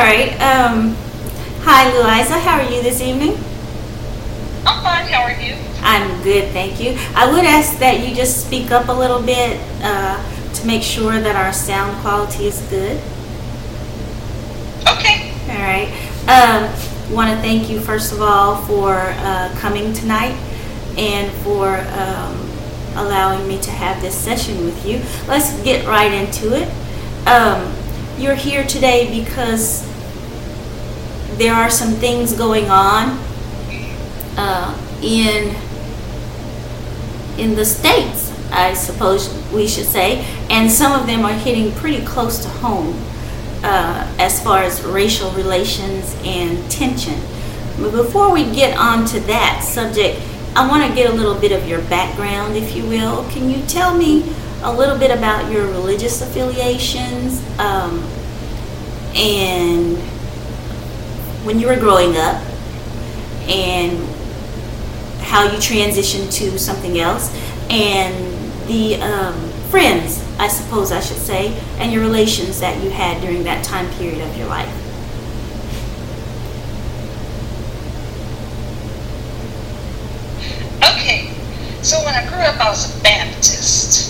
right. Hi, Louisa. How are you this evening? I'm fine. How are you? I'm good, thank you. I would ask that you just speak up a little bit to make sure that our sound quality is good. Okay. All right. Want to thank you first of all for coming tonight and for allowing me to have this session with you. Let's get right into it. You're here today because there are some things going on in the states, I suppose we should say, and some of them are hitting pretty close to home as far as racial relations and tension. But before we get on to that subject, I want to get a little bit of your background, if you will. Can you tell me a little bit about your religious affiliations and when you were growing up and how you transitioned to something else and the friends, I suppose I should say, and your relations that you had during that time period of your life? Okay. So when I grew up, I was a Baptist.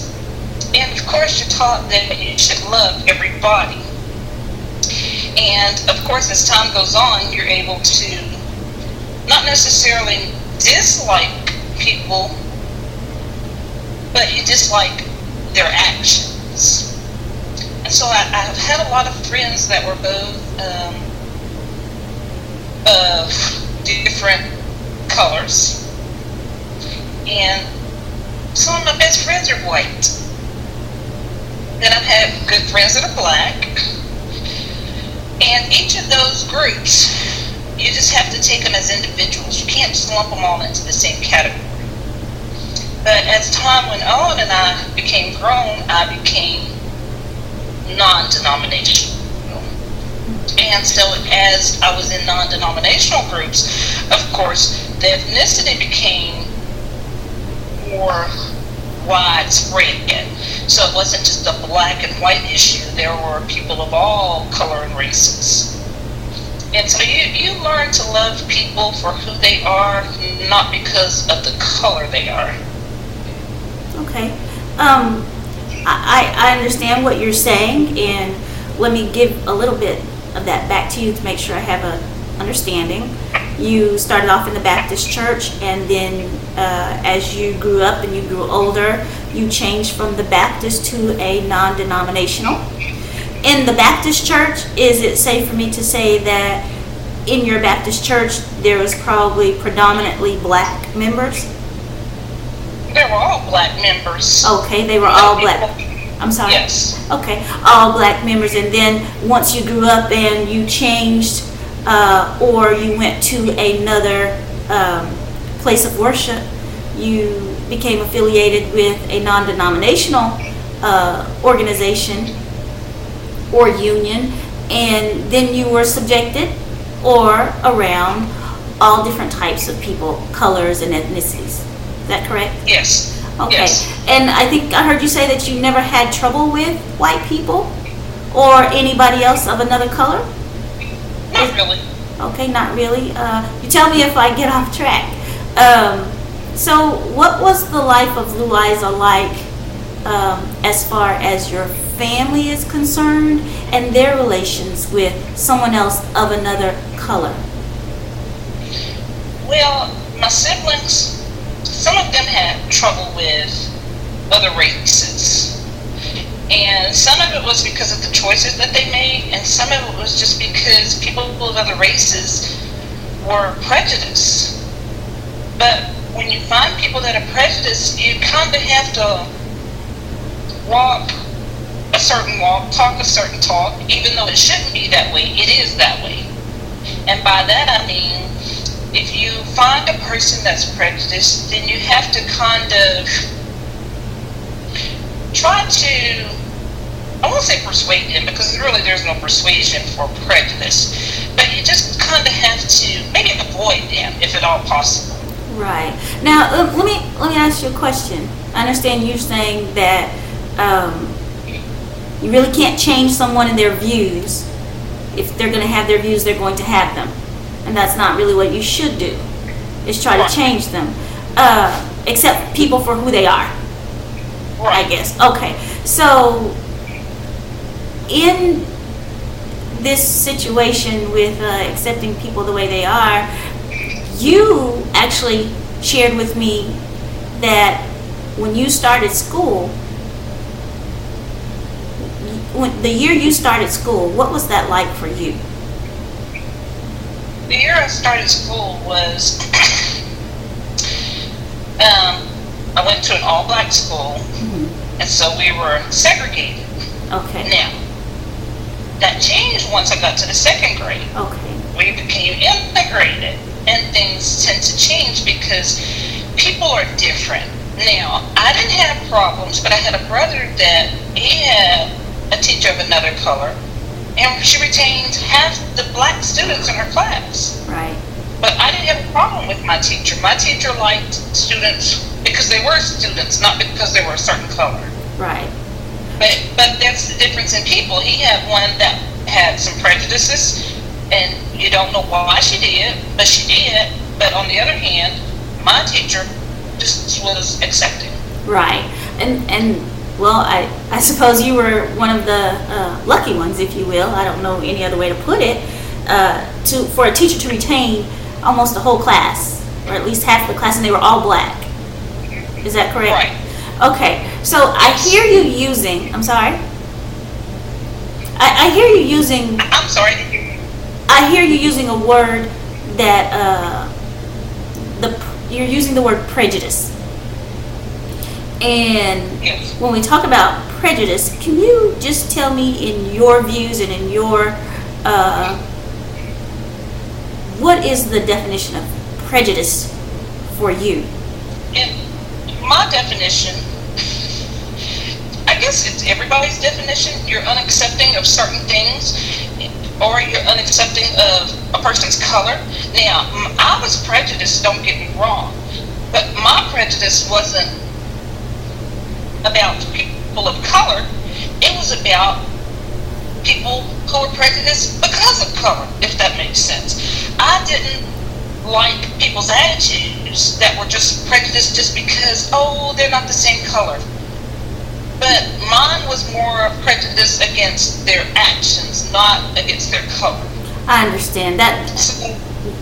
And of course, you're taught that you should love everybody. And of course, as time goes on, you're able to not necessarily dislike people, but you dislike their actions. And so I've had a lot of friends that were both of different colors. And some of my best friends are white. Then I've had good friends that are black. And each of those groups, you just have to take them as individuals. You can't just lump them all into the same category. But as time went on and I became grown, I became non-denominational. And so as I was in non-denominational groups, of course, the ethnicity became more widespread. So it wasn't just a black and white issue. There were people of all color and races. And so you learn to love people for who they are, not because of the color they are. Okay. I understand what you're saying, and let me give a little bit of that back to you to make sure I have a understanding. You started off in the Baptist church, and then as you grew up and you grew older, you changed from the Baptist to a non-denominational. In the Baptist church, is it safe for me to say that in your Baptist church there was probably predominantly black members? They were all black members. Okay, they were all black. I'm sorry? Yes. Okay, all black members. And then once you grew up and you changed or you went to another place of worship, you became affiliated with a non-denominational organization or union, and then you were subjected or around all different types of people, colors, and ethnicities. Is that correct? Yes. Okay. Yes. And I think I heard you say that you never had trouble with white people or anybody else of another color? Not really. Okay, not really. You tell me if I get off track. So what was the life of Louisa like as far as your family is concerned and their relations with someone else of another color? Well, my siblings, some of them had trouble with other races. And some of it was because of the choices that they made, and some of it was just because people of other races were prejudiced. But when you find people that are prejudiced, you kind of have to walk a certain walk, talk a certain talk, even though it shouldn't be that way, it is that way. And by that I mean, if you find a person that's prejudiced, then you have to kind of try to, I won't say persuade them, because really there's no persuasion for prejudice, but you just kind of have to maybe avoid them if at all possible. Right. Now, let me ask you a question. I understand you saying that you really can't change someone and their views. if they're going to have their views, they're going to have them. And that's not really what you should do, is try to change them. Accept people for who they are, I guess. Okay, so in this situation with accepting people the way they are, you actually shared with me that when you started school, the year you started school, what was that like for you? The year I started school was, I went to an all-black school, and so we were segregated. Okay. Now, that changed once I got to the second grade. Okay. We became integrated, and things tend to change because people are different. Now, I didn't have problems, but I had a brother that he had a teacher of another color, and she retained half the black students in her class. Right. But I didn't have a problem with my teacher. My teacher liked students because they were students, not because they were a certain color. Right. But that's the difference in people. He had one that had some prejudices, and you don't know why she did, but she did. But on the other hand, my teacher just was accepting. Right. And well, I suppose you were one of the lucky ones, if you will. I don't know any other way to put it. For a teacher to retain almost the whole class, or at least half the class, and they were all black. Is that correct? Right. Okay. So I hear you using. I'm sorry. I hear you using. I'm sorry. I hear you using a word that you're using the word prejudice. And Yes. when we talk about prejudice, can you just tell me, in your views and in your what is the definition of prejudice for you? In my definition, I guess it's everybody's definition. You're unaccepting of certain things, or you're unaccepting of a person's color. Now, I was prejudiced, don't get me wrong, but my prejudice wasn't about people of color. It was about people who were prejudiced because of color, if that makes sense. I didn't like people's attitudes that were just prejudiced just because, oh, they're not the same color. But mine was more prejudice against their actions, not against their color. I understand that. So,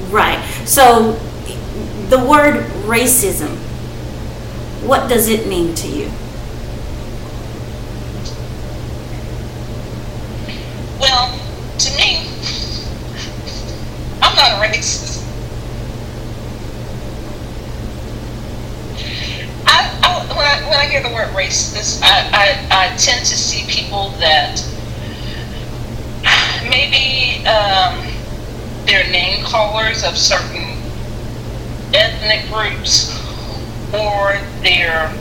Right. So the word racism, what does it mean to you? well, to me, I'm not a racist. When I hear the word racist, I tend to see people that maybe they're name callers of certain ethnic groups, or their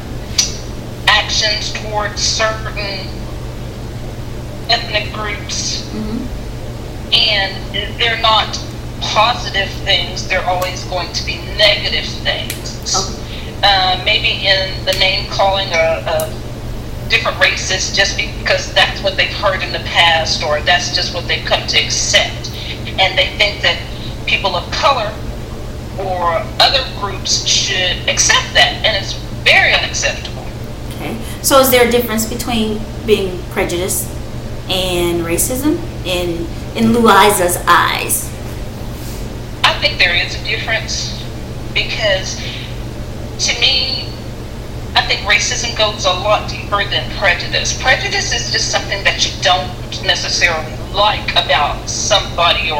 actions towards certain ethnic groups, and they're not positive things, they're always going to be negative things. Okay. Maybe in the name calling of different races just because that's what they've heard in the past, or that's just what they've come to accept, and they think that people of color or other groups should accept that, and it's very unacceptable. Okay. So is there a difference between being prejudiced and racism in Louisa's eyes? I think there is a difference, because to me, I think racism goes a lot deeper than prejudice. Prejudice is just something that you don't necessarily like about somebody,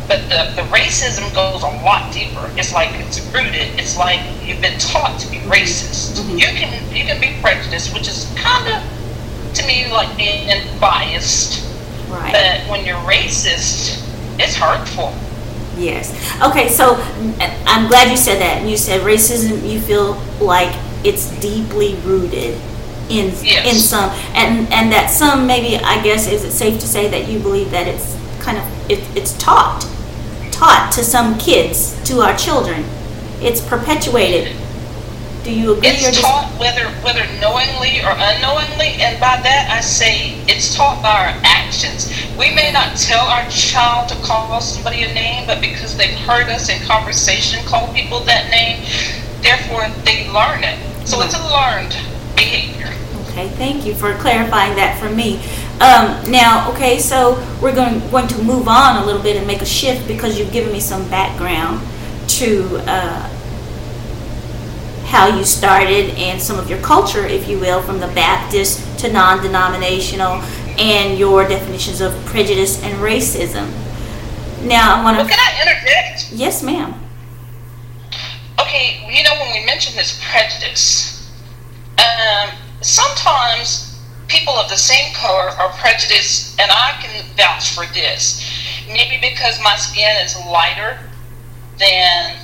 but the racism goes a lot deeper. It's like it's rooted. It's like you've been taught to be racist. You can be prejudiced, which is kind of, to me, like being biased. Right. But when you're racist, it's hurtful. Yes. Okay, so I'm glad you said that. You said racism, you feel like it's deeply rooted in some, and that some, maybe, I guess, is it safe to say that you believe that it's kind of, it's taught to some kids, to our children. It's perpetuated. Do you agree? It's taught whether knowingly or unknowingly, and by that I say it's taught by our actions. We may not tell our child to call somebody a name, but because they've heard us in conversation call people that name, therefore they learn it. So it's a learned behavior. Okay, thank you for clarifying that for me. Now, okay, so we're going to move on a little bit and make a shift because you've given me some background to how you started and some of your culture, if you will, from the Baptist to non-denominational, and your definitions of prejudice and racism. Now, I want to... Well, can I interject? Yes, ma'am. Okay, you know, when we mention this prejudice, sometimes people of the same color are prejudiced, and I can vouch for this. Maybe because my skin is lighter than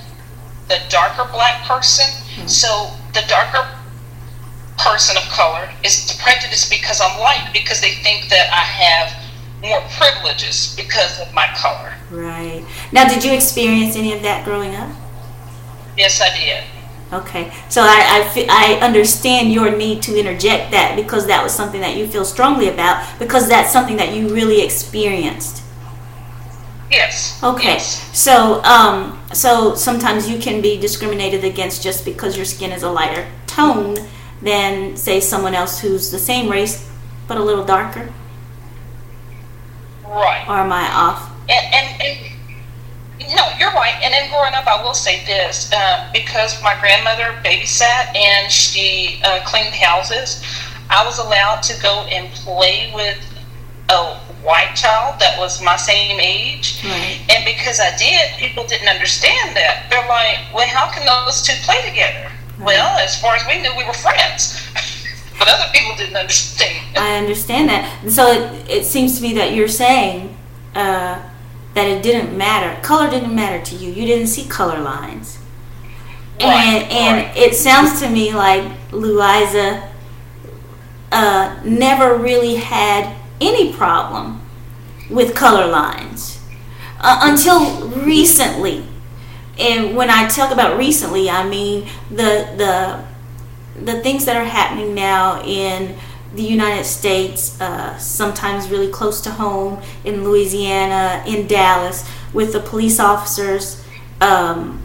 the darker black person, so the darker person of color is prejudiced because I'm light, because they think that I have more privileges because of my color. Right. Now, did you experience any of that growing up? Yes, I did. Okay, so I understand your need to interject that because that was something that you feel strongly about, because that's something that you really experienced. Yes. Okay, yes. So sometimes you can be discriminated against just because your skin is a lighter tone than, say, someone else who's the same race but a little darker. Right. Or am I off? And no, you're right. And then growing up, I will say this, because my grandmother babysat and she cleaned houses, I was allowed to go and play with a white child that was my same age. Right. And because I did, people didn't understand that. They're like, well, how can those two play together? Right. Well, as far as we knew, we were friends. But other people didn't understand. I understand that. So it seems to me that you're saying that it didn't matter. Color didn't matter to you. You didn't see color lines. Right, and it sounds to me like Louisa never really had any problem with color lines until recently. And when I talk about recently, I mean the things that are happening now in the United States, sometimes really close to home, in Louisiana, in Dallas, with the police officers, and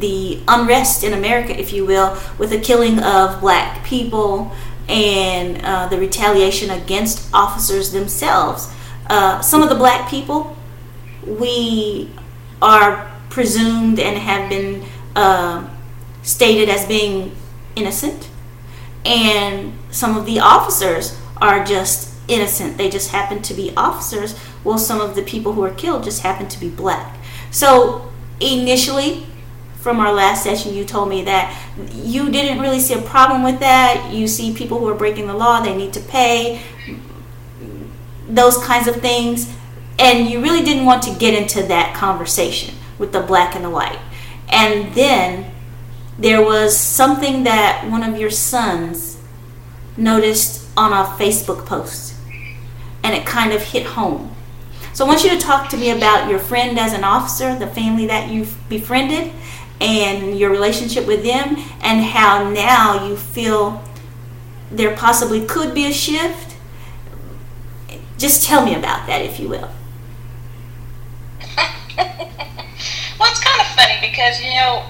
the unrest in America, if you will, with the killing of black people and the retaliation against officers themselves. Some of the black people, we are presumed and have been stated as being innocent, and some of the officers are just innocent. They just happen to be officers. Well, some of the people who are killed just happen to be black. So initially, from our last session, you told me that you didn't really see a problem with that. You see people who are breaking the law, they need to pay, those kinds of things, and you really didn't want to get into that conversation with the black and the white. And then there was something that one of your sons noticed on a Facebook post, and it kind of hit home. So I want you to talk to me about your friend as an officer, the family that you've befriended, and your relationship with them, and how now you feel there possibly could be a shift. Just tell me about that, if you will. Well, it's kind of funny because, you know,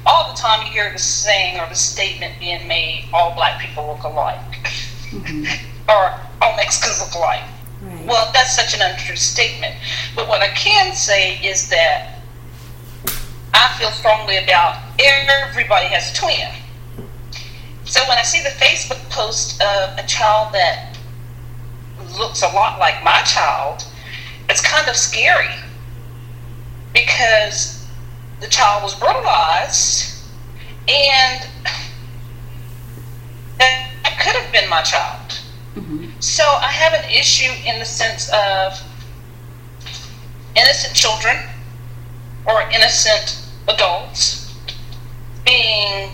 all the time you hear the saying or the statement being made, all black people look alike. Mm-hmm. Or all Mexicans look alike. Right. Well, that's such an untrue statement. But what I can say is that I feel strongly about everybody has a twin. So when I see the Facebook post of a child that looks a lot like my child, it's kind of scary because the child was brutalized, and that could have been my child. Mm-hmm. So I have an issue in the sense of innocent children or innocent adults being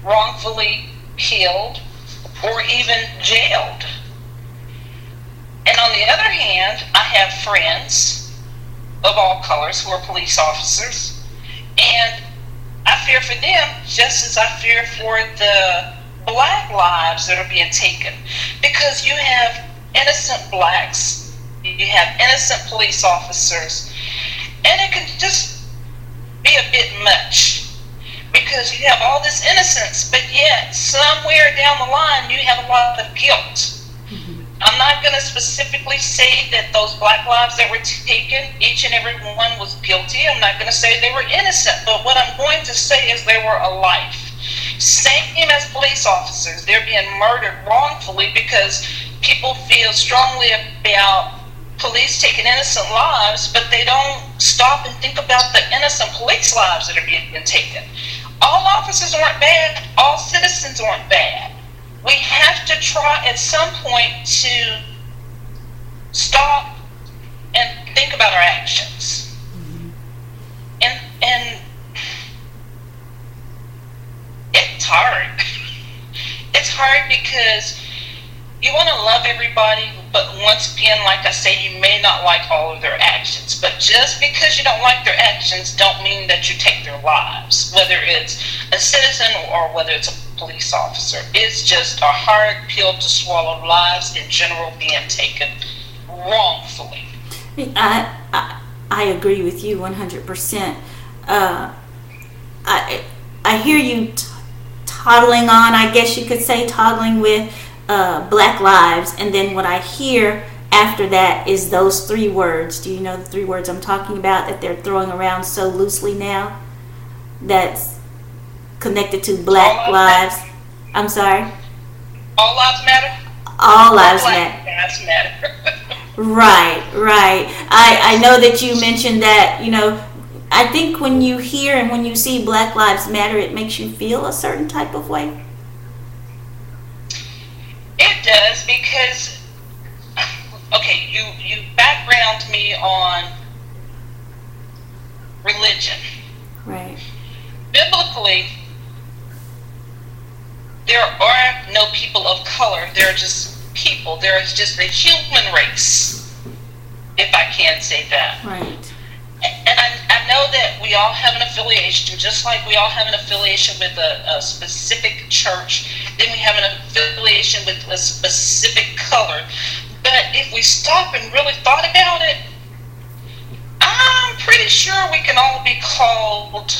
wrongfully killed or even jailed. And on the other hand, I have friends of all colors who are police officers, and I fear for them just as I fear for the black lives that are being taken, because you have innocent blacks, you have innocent police officers, and it can just be a bit much, because you have all this innocence, but yet somewhere down the line you have a lot of guilt. I'm not going to specifically say that those black lives that were taken, each and every one was guilty. I'm not going to say they were innocent, but what I'm going to say is they were a life. Same as police officers. They're being murdered wrongfully because people feel strongly about police taking innocent lives, but they don't stop and think about the innocent police lives that are being taken. All officers aren't bad. All citizens aren't bad. We have to try at some point to stop and think about our actions. And it's hard. It's hard because you want to love everybody, but once again, like I say, you may not like all of their actions. But just because you don't like their actions don't mean that you take their lives, whether it's a citizen or whether it's a police officer. It's just a hard pill to swallow, lives in general being taken wrongfully. I agree with you 100%. I hear you toddling on, I guess you could say, toddling with black lives, and then what I hear after that is those three words. Do you know the three words I'm talking about that they're throwing around so loosely now? That's connected to black lives. I'm sorry? All lives matter? All lives matter. Lives matter. Right. I know that you mentioned that, I think when you hear and when you see Black Lives Matter, it makes you feel a certain type of way. It does, because, okay, you background me on religion. Right. Biblically, there are no people of color. There are just people. There is just a human race, if I can say that. Right. And I know that we all have an affiliation, just like we all have an affiliation with a specific church. Then we have an affiliation with a specific color. But if we stop and really thought about it, I'm pretty sure we can all be called,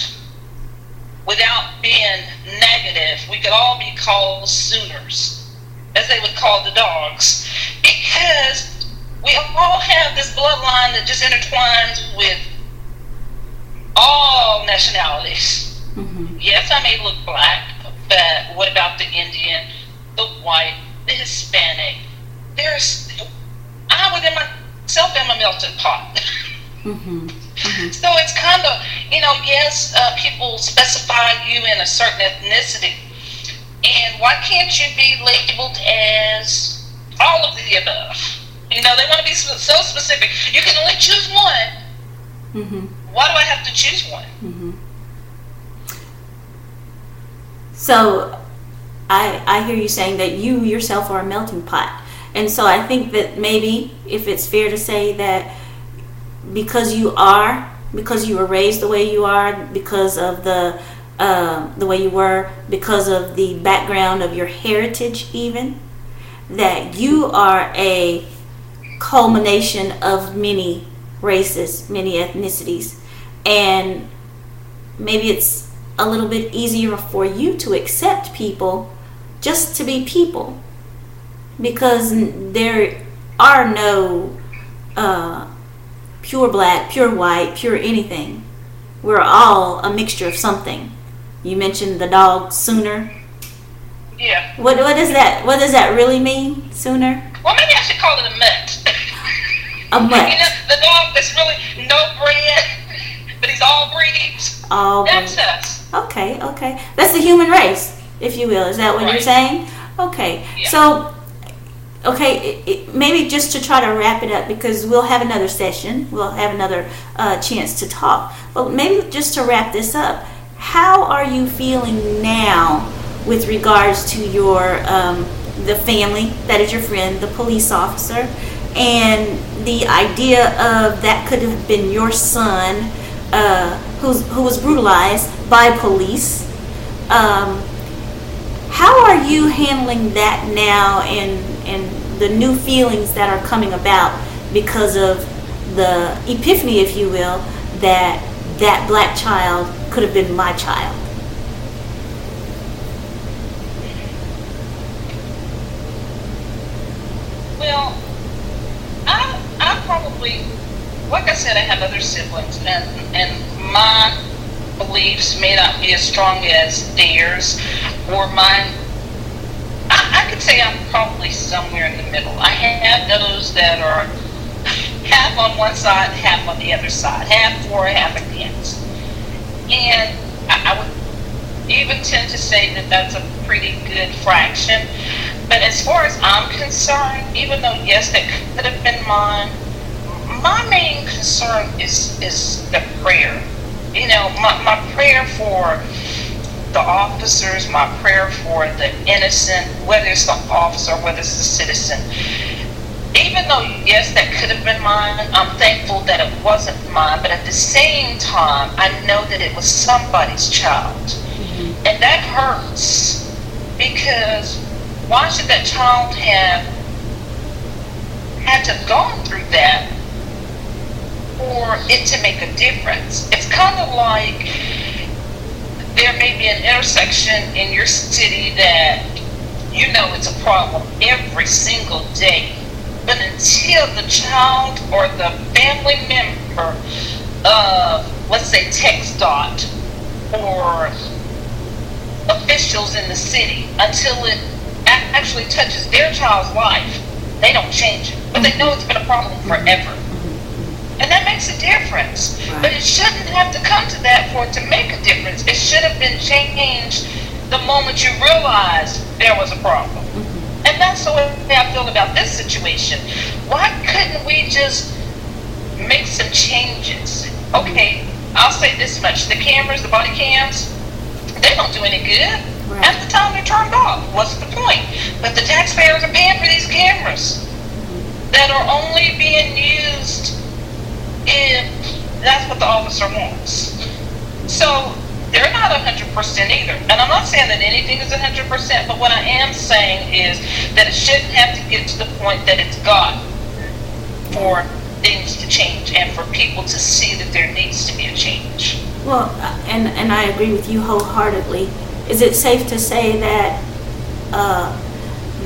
without being negative, we could all be called Sooners, as they would call the dogs, because we all have this bloodline that just intertwines with all nationalities. Mm-hmm. Yes, I may look black, but what about the Indian, the white, the Hispanic? I within myself am a melting pot. Mm-hmm. Mm-hmm. So it's kind of, yes, people specify you in a certain ethnicity, and why can't you be labeled as all of the above? They want to be so specific. You can only choose one. Mm-hmm. Why do I have to choose one? Mm-hmm. So I hear you saying that you yourself are a melting pot. And so I think that maybe if it's fair to say that because you were raised the way you are, because of the way you were, because of the background of your heritage even, that you are a culmination of many races, many ethnicities, and maybe it's a little bit easier for you to accept people just to be people, because there are no pure black, pure white, pure anything. We're all a mixture of something. You mentioned the dog Sooner. Yeah. What is that? What does that really mean, Sooner? Well, maybe I should call it a mutt. A mutt. The dog that's really no breed, but he's all breeds. All breeds. That's us. Okay. That's the human race, if you will. Is that what you're saying? Okay. Yeah. So, maybe just to try to wrap it up, because we'll have another session. We'll have another chance to talk. But maybe just to wrap this up, how are you feeling now with regards to your the family that is your friend, the police officer, and the idea of that could have been your son who was brutalized by police? How are you handling that now, and the new feelings that are coming about because of the epiphany, if you will, that that black child could have been my child? Well, I probably, like I said, I have other siblings, and my beliefs may not be as strong as theirs or mine. I could say I'm probably somewhere in the middle. I have those that are half on one side, half on the other side, half for, half against. And I would even tend to say that that's a pretty good fraction. But as far as I'm concerned, even though, yes, that could have been mine, my main concern is the prayer. You know, my prayer for the officers, my prayer for the innocent, whether it's the officer, whether it's the citizen. Even though, yes, that could have been mine, I'm thankful that it wasn't mine, but at the same time, I know that it was somebody's child. Mm-hmm. And that hurts, because why should that child have had to have gone through that for it to make a difference? It's kind of like there may be an intersection in your city that you know it's a problem every single day, but until the child or the family member of, let's say, TxDOT or officials in the city, until it actually touches their child's life, they don't change it. But they know it's been a problem forever. And that makes a difference. Right. But it shouldn't have to come to that for it to make a difference. It should have been changed the moment you realized there was a problem. Mm-hmm. And that's the way I feel about this situation. Why couldn't we just make some changes? Okay, I'll say this much. The cameras, the body cams, they don't do any good. Right. At the time they're turned off. What's the point? But the taxpayers are paying for these cameras that are only being used if that's what the officer wants. So they're not 100% either. And I'm not saying that anything is 100%, but what I am saying is that it shouldn't have to get to the point that it's got for things to change and for people to see that there needs to be a change. Well, and I agree with you wholeheartedly. Is it safe to say that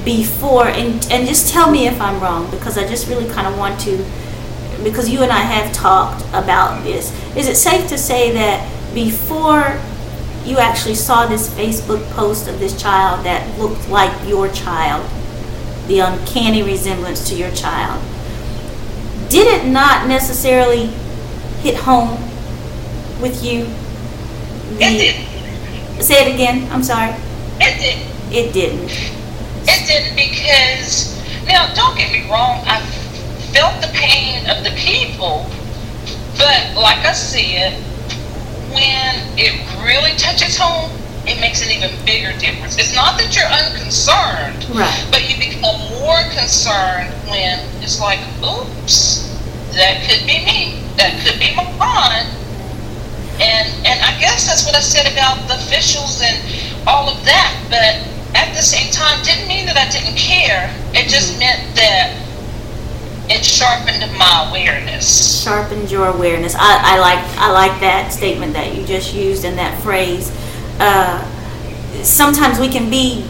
before, and just tell me if I'm wrong, because I just really kind of want to, because you and I have talked about this. Is it safe to say that before you actually saw this Facebook post of this child that looked like your child, the uncanny resemblance to your child, did it not necessarily hit home with you? It didn't. Say it again. I'm sorry. It didn't. It didn't. It didn't, because, now don't get me wrong, I felt the pain of the people, but like I said, when it really touches home, it makes an even bigger difference. It's not that you're unconcerned, right, but you become more concerned when it's like, oops, that could be me, that could be mine. And I guess that's what I said about the officials and all of that, but at the same time, didn't mean that I didn't care. It just meant that it sharpened my awareness. Sharpened your awareness. I like that statement that you just used in that phrase. Sometimes we can be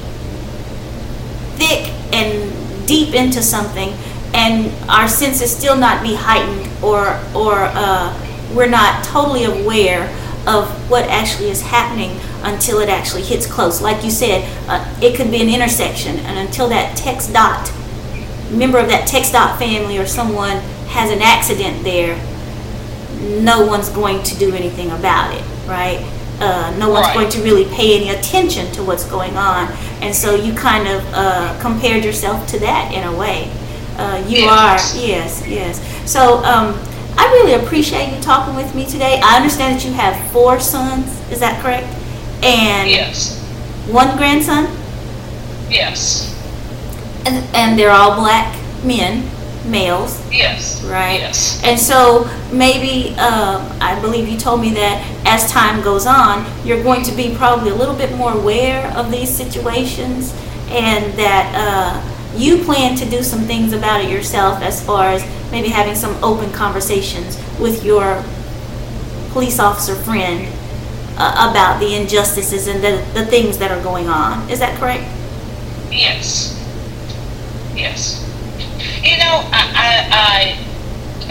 thick and deep into something, and our senses still not be heightened, or we're not totally aware of what actually is happening until it actually hits close. Like you said, it could be an intersection, and until that member of that TxDOT family or someone has an accident there, no one's going to do anything about it, right? No one's going to really pay any attention to what's going on. And so you kind of compared yourself to that in a way. Yes. So I really appreciate you talking with me today. I understand that you have 4 sons, is that correct? And yes. 1 grandson? Yes. And they're all black men. males. Yes. Right. Yes. And so maybe I believe you told me that as time goes on, you're going to be probably a little bit more aware of these situations, and that you plan to do some things about it yourself, as far as maybe having some open conversations with your police officer friend about the injustices and the things that are going on. Is that correct? Yes. Yes. You know, I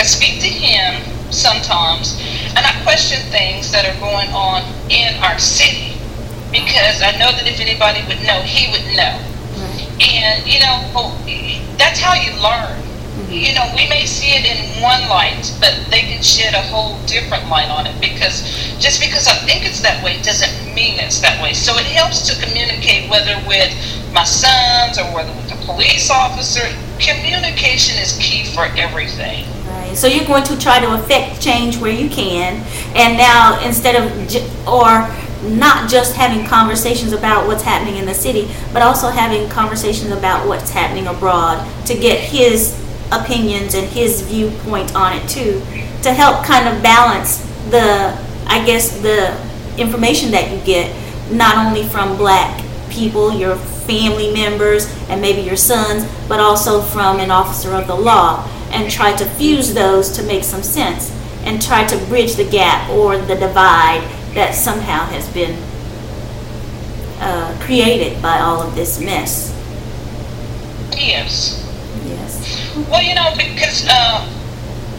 speak to him sometimes, and I question things that are going on in our city, because I know that if anybody would know, he would know. Right. And, you know, that's how you learn. You know, we may see it in one light, but they can shed a whole different light on it, because just because I think it's that way doesn't mean it's that way. So it helps to communicate, whether with my sons or whether with the police officer. Communication is key for everything. Right. So you're going to try to affect change where you can, and now instead of or not just having conversations about what's happening in the city, but also having conversations about what's happening abroad, to get his opinions and his viewpoint on it too, to help kind of balance the information that you get, not only from black people, your family members, and maybe your sons, but also from an officer of the law, and try to fuse those to make some sense, and try to bridge the gap or the divide that somehow has been created by all of this mess. Yes. Yes. Well, you know, because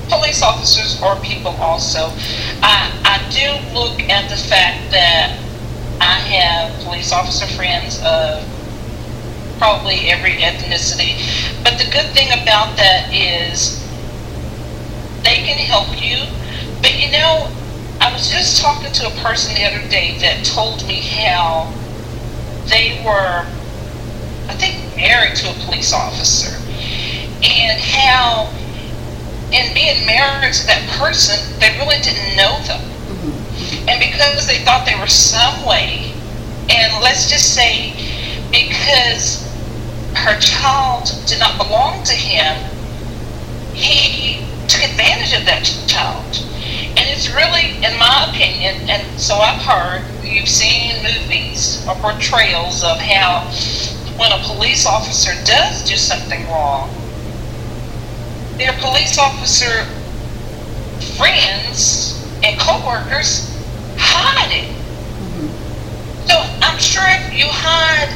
police officers are people also. I do look at the fact that I have police officer friends of probably every ethnicity. But the good thing about that is they can help you. But you know, I was just talking to a person the other day that told me how they were, I think, married to a police officer, and how in being married to that person, they really didn't know them. And because they thought they were some way, and let's just say because her child did not belong to him, he took advantage of that child. And it's really, in my opinion, and so I've heard, you've seen movies or portrayals of how when a police officer does do something wrong, their police officer friends and co-workers hide it. So I'm sure if you hide,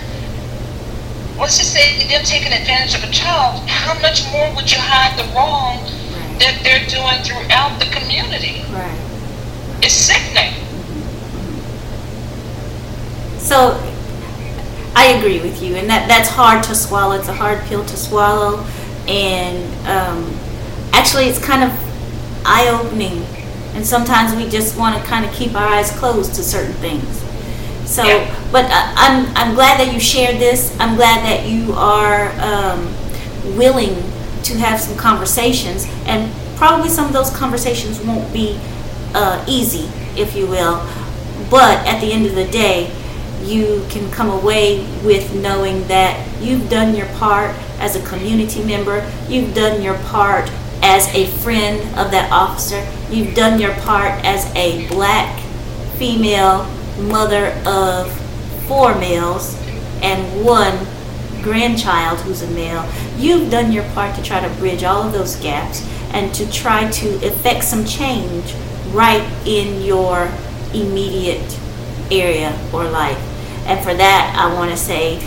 let's just say them taking advantage of a child, how much more would you hide the wrong that they're doing throughout the community? Right. It's sickening. So I agree with you, and that's hard to swallow. It's a hard pill to swallow, and actually it's kind of eye-opening, and sometimes we just want to kind of keep our eyes closed to certain things. So, yeah. But I'm glad that you shared this. I'm glad that you are willing to have some conversations, and probably some of those conversations won't be easy, if you will, but at the end of the day, you can come away with knowing that you've done your part as a community member, you've done your part as a friend of that officer, you've done your part as a black female mother of 4 males and 1 grandchild who's a male. You've done your part to try to bridge all of those gaps and to try to effect some change right in your immediate area or life. And for that, I want to say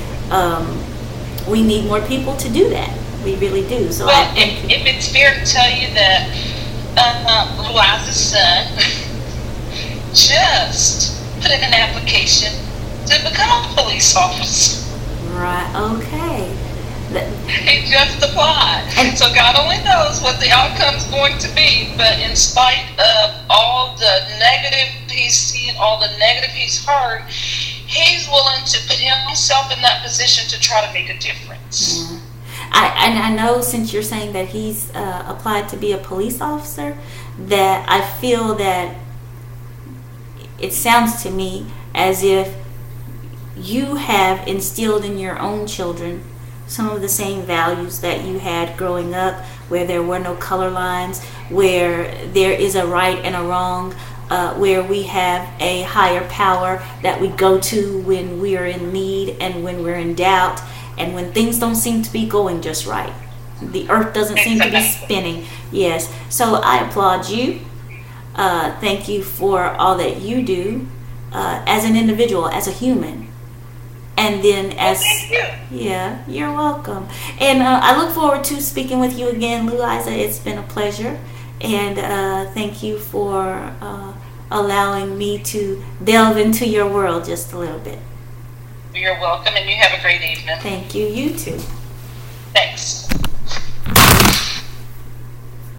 we need more people to do that. We really do. So well, if it's fair to tell you that Liza's son just put in an application to become a police officer. Right, okay. He just applied. And so God only knows what the outcome's going to be, but in spite of all the negative he's seen, all the negative he's heard, he's willing to put himself in that position to try to make a difference. Yeah. I know, since you're saying that he's applied to be a police officer, that I feel that it sounds to me as if you have instilled in your own children some of the same values that you had growing up, where there were no color lines, where there is a right and a wrong, where we have a higher power that we go to when we are in need and when we're in doubt and when things don't seem to be going just right. The earth doesn't seem to be spinning. Yes. So I applaud you. Thank you for all that you do as an individual, as a human. And then yeah, you're welcome. And I look forward to speaking with you again, Louisa. It's been a pleasure. And thank you for allowing me to delve into your world just a little bit. You're welcome, and you have a great evening. Thank you. You too.